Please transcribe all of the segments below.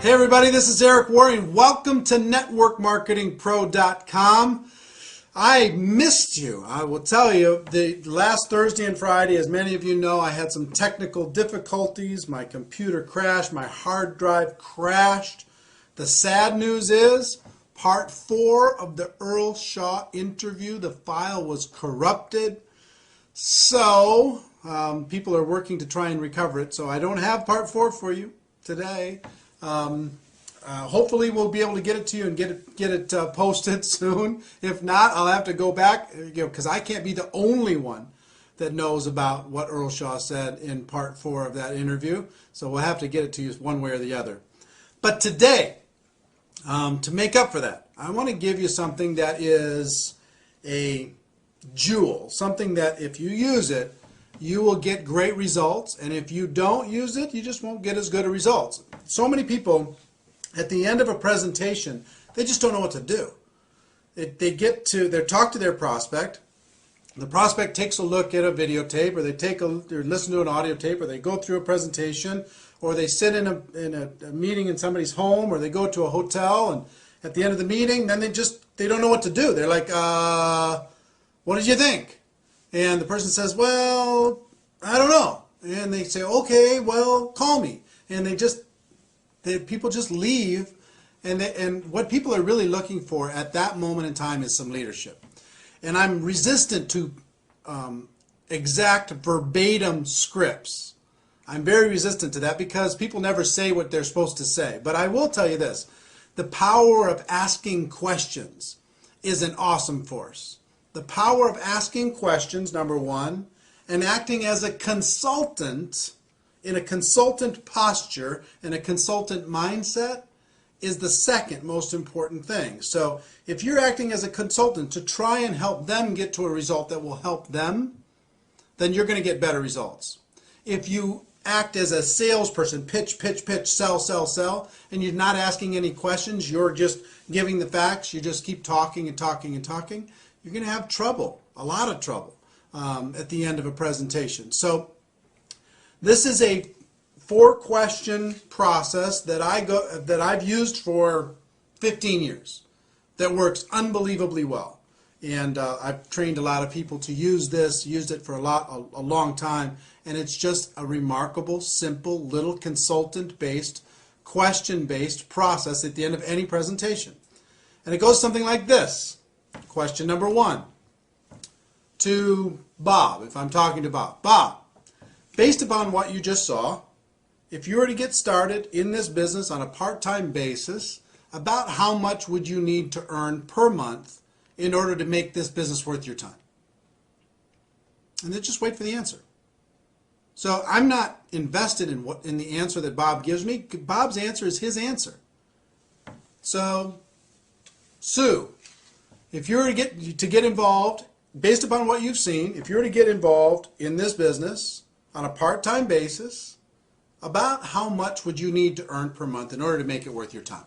Hey everybody, this is Eric Waring. Welcome to networkmarketingpro.com. I missed you. I will tell you, the last Thursday and Friday, as many of you know, I had some technical difficulties. My computer crashed, my hard drive crashed. The sad news is, part 4 of the Earl Shaw interview, the file was corrupted. So, people are working to try and recover it. So I don't have part 4 for you today. Hopefully we'll be able to get it to you and get it posted soon. If not, I'll have to go back, because I can't be the only one that knows about what Earl Shaw said in part 4 of that interview. So we'll have to get it to you one way or the other. But today, to make up for that, I want to give you something that is a jewel, something that if you use it, you will get great results, and if you don't use it, you just won't get as good of results. So many people, at the end of a presentation, they just don't know what to do. They talk to their prospect. The prospect takes a look at a videotape, or they listen to an audio tape, or they go through a presentation, or they sit in a meeting in somebody's home, or they go to a hotel, and at the end of the meeting, then they don't know what to do. They're like, what did you think? And the person says, well, I don't know. And they say, okay, well, call me. And people just leave. And what people are really looking for at that moment in time is some leadership. And I'm resistant to exact verbatim scripts. I'm very resistant to that because people never say what they're supposed to say. But I will tell you this, the power of asking questions is an awesome force. The power of asking questions, number one, and acting as a consultant in a consultant posture and a consultant mindset is the second most important thing. So if you're acting as a consultant to try and help them get to a result that will help them, then you're going to get better results. If you act as a salesperson, pitch, sell, sell, and you're not asking any questions, you're just giving the facts, you just keep talking and talking and talking, you're going to have trouble, a lot of trouble, at the end of a presentation. So this is a 4-question process that I've used for 15 years that works unbelievably well. And I've trained a lot of people to use this, used it for a long time, and it's just a remarkable, simple, little consultant-based, question-based process at the end of any presentation. And it goes something like this. Question number 1 to Bob, if I'm talking to Bob. Bob, based upon what you just saw, if you were to get started in this business on a part-time basis, about how much would you need to earn per month in order to make this business worth your time? And then just wait for the answer. So I'm not invested in the answer that Bob gives me. Bob's answer is his answer. So, Sue, if you were to get involved, based upon what you've seen, if you were to get involved in this business on a part-time basis, about how much would you need to earn per month in order to make it worth your time?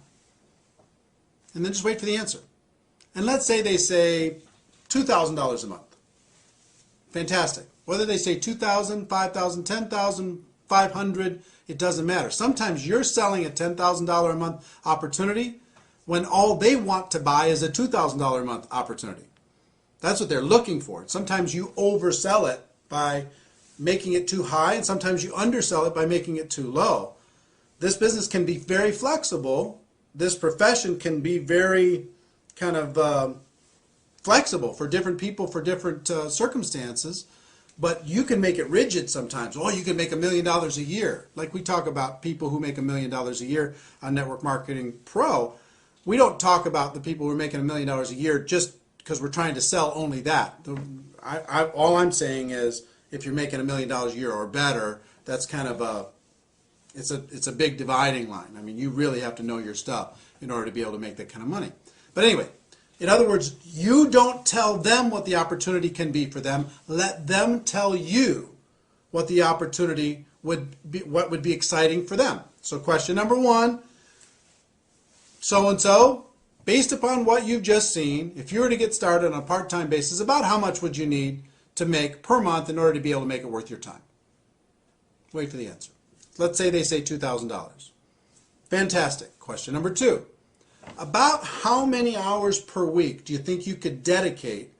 And then just wait for the answer. And let's say they say $2,000 a month. Fantastic. Whether they say $2,000, $5,000, $10,000, $500, it doesn't matter. Sometimes you're selling a $10,000 a month opportunity when all they want to buy is a $2,000 a month opportunity. That's what they're looking for. Sometimes you oversell it by making it too high, and sometimes you undersell it by making it too low. This business can be very flexible. This profession can be very kind of flexible for different people, for different circumstances, but you can make it rigid sometimes. Oh, you can make $1 million a year. Like we talk about people who make $1 million a year on Network Marketing Pro. We don't talk about the people who are making $1 million a year just because we're trying to sell only that. All I'm saying is if you're making $1 million a year or better, that's kind of it's a big dividing line. I mean, you really have to know your stuff in order to be able to make that kind of money. But anyway, in other words, you don't tell them what the opportunity can be for them. Let them tell you what the opportunity would be, what would be exciting for them. So question number 1, so-and-so, based upon what you've just seen, if you were to get started on a part-time basis, about how much would you need to make per month in order to be able to make it worth your time? Wait for the answer. Let's say they say $2,000. Fantastic. Question number 2. About how many hours per week do you think you could dedicate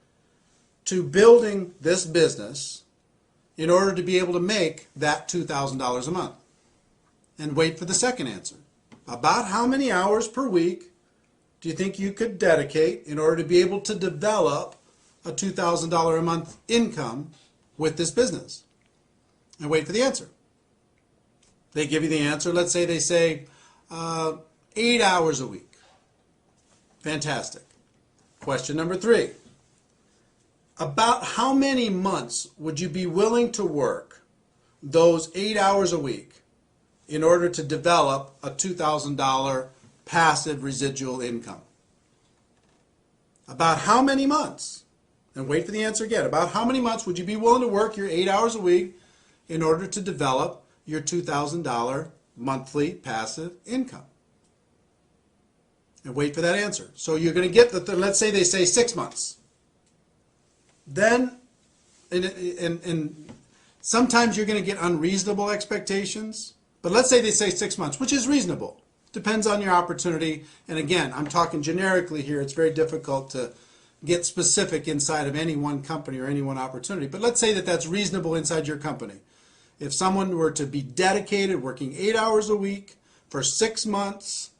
to building this business in order to be able to make that $2,000 a month? And wait for the second answer. About how many hours per week do you think you could dedicate in order to be able to develop a $2,000 a month income with this business? And wait for the answer. They give you the answer. Let's say they say 8 hours a week. Fantastic. Question number 3. About how many months would you be willing to work those 8 hours a week in order to develop a $2,000 passive residual income? About how many months? And wait for the answer again. About how many months would you be willing to work your 8 hours a week in order to develop your $2,000 monthly passive income? And wait for that answer. So you're going to get let's say they say 6 months. Then, and sometimes you're going to get unreasonable expectations. But let's say they say 6 months, which is reasonable. Depends on your opportunity. And again, I'm talking generically here. It's very difficult to get specific inside of any one company or any one opportunity. But let's say that that's reasonable inside your company. If someone were to be dedicated, working 8 hours a week for 6 months,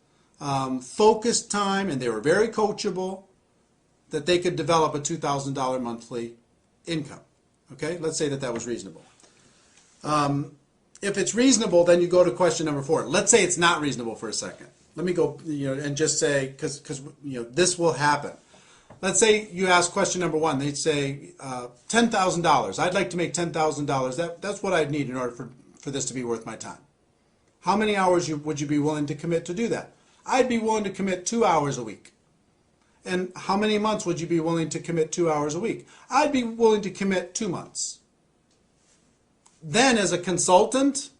focused time, and they were very coachable, that they could develop a $2,000 monthly income. Okay, let's say that that was reasonable. If it's reasonable, then you go to question number 4. Let's say it's not reasonable for a second. Let me go, and just say, because this will happen. Let's say you ask question number 1. They'd say $10,000. I'd like to make $10,000. That's what I'd need in order for this to be worth my time. How many hours would you be willing to commit to do that? I'd be willing to commit 2 hours a week. And how many months would you be willing to commit 2 hours a week? I'd be willing to commit 2 months. Then as a consultant,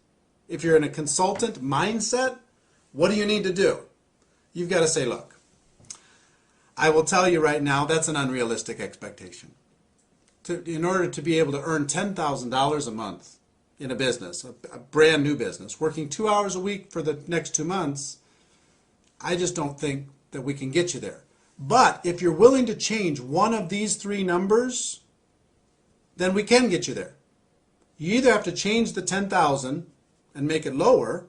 if you're in a consultant mindset, what do you need to do? You've got to say, look, I will tell you right now, that's an unrealistic expectation. In order to be able to earn $10,000 a month in a business, a brand new business, working 2 hours a week for the next 2 months, I just don't think that we can get you there. But if you're willing to change one of these 3 numbers, then we can get you there. You either have to change the 10,000 and make it lower,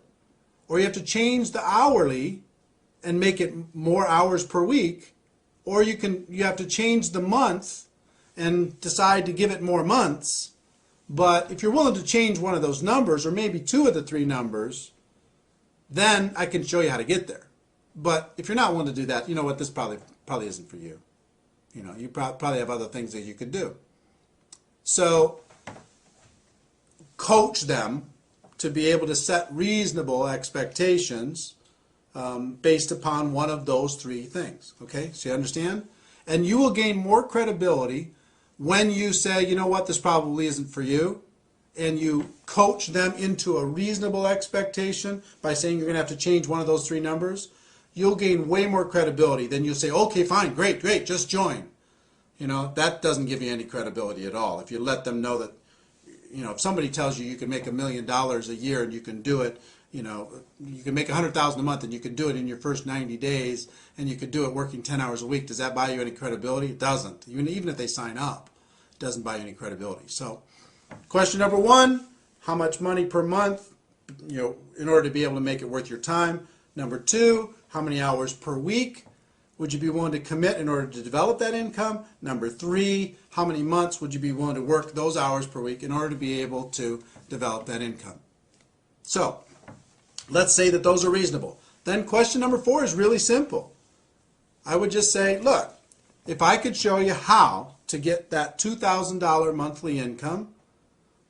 or you have to change the hourly and make it more hours per week, or you have to change the month and decide to give it more months. But if you're willing to change one of those numbers, or maybe 2 of the 3 numbers, then I can show you how to get there. But if you're not willing to do that, you know what, this probably isn't for you. You probably have other things that you could do. So coach them to be able to set reasonable expectations based upon one of those 3 things. Okay, so you understand? And you will gain more credibility when you say, you know what, this probably isn't for you, and you coach them into a reasonable expectation by saying you're going to have to change one of those 3 numbers. You'll gain way more credibility than you'll say, okay, fine, great, just join. That doesn't give you any credibility at all. If you let them know that, if somebody tells you can make $1 million a year and you can do it, you can make $100,000 a month and you can do it in your first 90 days and you could do it working 10 hours a week, does that buy you any credibility? It doesn't. Even if they sign up, it doesn't buy you any credibility. So question number 1, how much money per month, in order to be able to make it worth your time? Number 2, how many hours per week would you be willing to commit in order to develop that income? Number 3, how many months would you be willing to work those hours per week in order to be able to develop that income? So let's say that those are reasonable. Then question number 4 is really simple. I would just say, look, if I could show you how to get that $2,000 monthly income,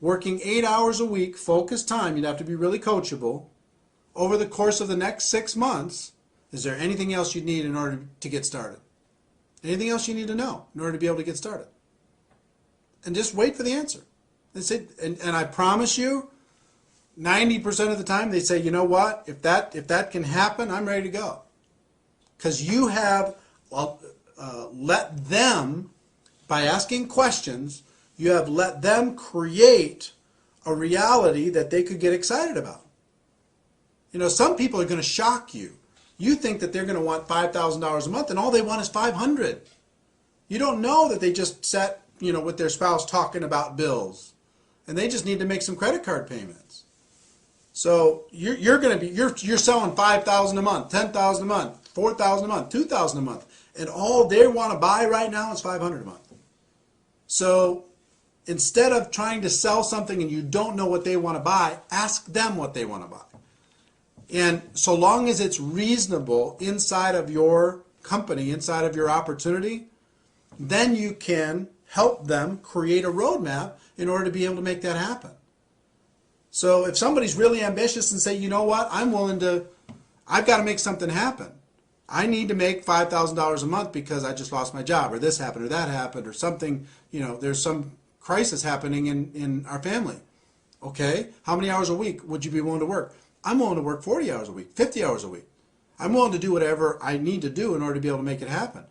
working 8 hours a week, focused time, you'd have to be really coachable, over the course of the next 6 months, is there anything else you need in order to get started? Anything else you need to know in order to be able to get started? And just wait for the answer. And I promise you, 90% of the time they say, you know what, if that can happen, I'm ready to go. Because you have let them, by asking questions, you have let them create a reality that they could get excited about. You know, some people are going to shock you. You think that they're going to want $5,000 a month and all they want is $500. You don't know that they just sat, you know, with their spouse talking about bills and they just need to make some credit card payments. So you're going to be, you're selling $5,000 a month, $10,000 a month, $4,000 a month, $2,000 a month, and all they want to buy right now is $500 a month. So instead of trying to sell something and you don't know what they want to buy, ask them what they want to buy. And so long as it's reasonable inside of your company, inside of your opportunity, then you can help them create a roadmap in order to be able to make that happen. So if somebody's really ambitious and say, you know what, I've got to make something happen. I need to make $5,000 a month because I just lost my job, or this happened, or that happened, or something, you know, there's some crisis happening in our family. Okay, how many hours a week would you be willing to work? I'm willing to work 40 hours a week, 50 hours a week. I'm willing to do whatever I need to do in order to be able to make it happen.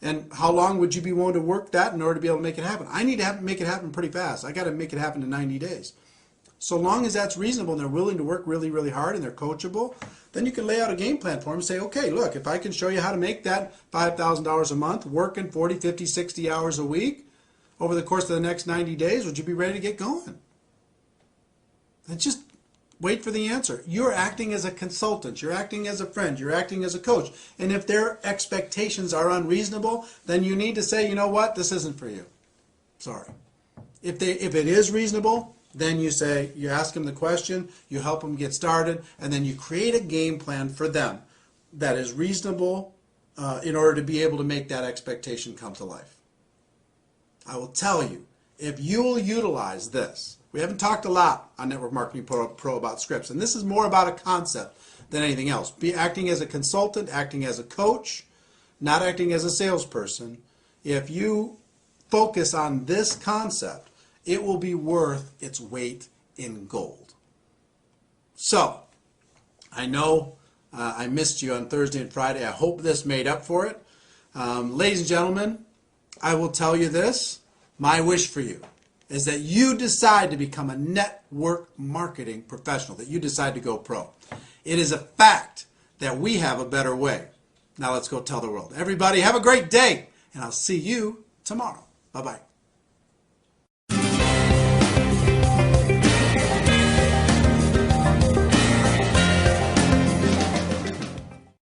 And how long would you be willing to work that in order to be able to make it happen? I need to make it happen pretty fast. I got to make it happen in 90 days. So long as that's reasonable and they're willing to work really, really hard and they're coachable, then you can lay out a game plan for them and say, okay, look, if I can show you how to make that $5,000 a month, working 40, 50, 60 hours a week over the course of the next 90 days, would you be ready to get going? And just wait for the answer. You're acting as a consultant. You're acting as a friend. You're acting as a coach. And if their expectations are unreasonable, then you need to say, you know what, this isn't for you. Sorry. If it is reasonable, then you say, you ask them the question, you help them get started, and then you create a game plan for them that is reasonable in order to be able to make that expectation come to life. I will tell you, if you will utilize this, we haven't talked a lot on Network Marketing Pro about scripts, and this is more about a concept than anything else. Be acting as a consultant, acting as a coach, not acting as a salesperson. If you focus on this concept, it will be worth its weight in gold. So, I know I missed you on Thursday and Friday. I hope this made up for it. Ladies and gentlemen, I will tell you this. My wish for you is that you decide to become a network marketing professional, that you decide to go pro. It is a fact that we have a better way. Now let's go tell the world. Everybody have a great day, and I'll see you tomorrow. Bye-bye.